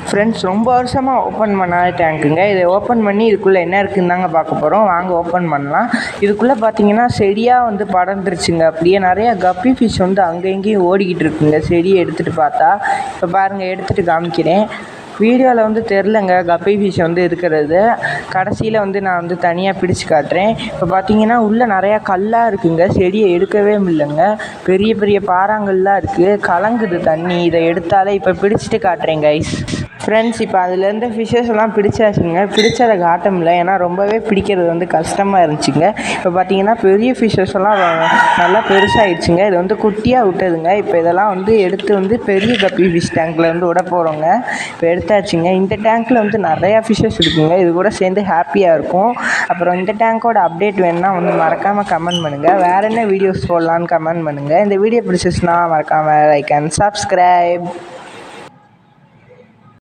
Friends, ரொம்ப வருஷமாக open பண்ணாத டேங்க்குங்க. இதை ஓப்பன் பண்ணி இதுக்குள்ளே என்ன இருக்குன்னு தாங்க பார்க்க போகிறோம். வாங்க ஓப்பன் பண்ணலாம். இதுக்குள்ளே பார்த்தீங்கன்னா செடியாக வந்து படர்ந்துருச்சுங்க. அப்படியே நிறையா கப்பி ஃபிஷ் வந்து அங்கே இங்கேயும் ஓடிக்கிட்டு இருக்குங்க செடியை எடுத்துகிட்டு பார்த்தா. இப்போ பாருங்கள், எடுத்துகிட்டு காமிக்கிறேன். வீடியோவில் வந்து தெரிலங்க கப்பி ஃபிஷ் வந்து இருக்கிறது. கடைசியில் வந்து நான் வந்து தனியாக பிடிச்சு காட்டுறேன். இப்போ பார்த்தீங்கன்னா உள்ளே நிறையா கல்லாக இருக்குங்க. செடியை எடுக்கவே முடியலங்க. பெரிய பெரிய பாறாங்கல்லாம் இருக்குது. கலங்குது தண்ணி. இதை எடுத்தாலே இப்போ பிடிச்சிட்டு காட்டுறேன் கைஸ். ஃப்ரெண்ட்ஸ், இப்போ அதுலேருந்து ஃபிஷ்ஷஸ் எல்லாம் பிடிச்சாச்சுங்க. பிடிச்சதை காட்ட முடியல, ஏன்னா ரொம்பவே பிடிக்கிறது வந்து கஷ்டமாக இருந்துச்சுங்க. இப்போ பார்த்தீங்கன்னா பெரிய ஃபிஷ்ஷஸ் எல்லாம் நல்லா பெருசாகிடுச்சுங்க. இது வந்து குட்டியாக விட்டதுங்க. இப்போ இதெல்லாம் வந்து எடுத்து வந்து பெரிய கப்பி ஃபிஷ் டேங்க்கில் வந்து விட போகிறோங்க. இப்போ எடுத்தாச்சுங்க. இந்த டேங்க்கில் வந்து நிறையா ஃபிஷ்ஷஸ் இருக்குங்க. இது கூட சேர்ந்து ஹாப்பியாக இருக்கும். அப்புறம் இந்த டேங்க்கோட அப்டேட் வேணுன்னா வந்து மறக்காமல் கமெண்ட் பண்ணுங்கள். வேறு என்ன வீடியோஸ் போடலான்னு கமெண்ட் பண்ணுங்கள். இந்த வீடியோ பிடிச்சிச்சுன்னா மறக்காமல் லைக் அண்ட் சப்ஸ்கிரைப்.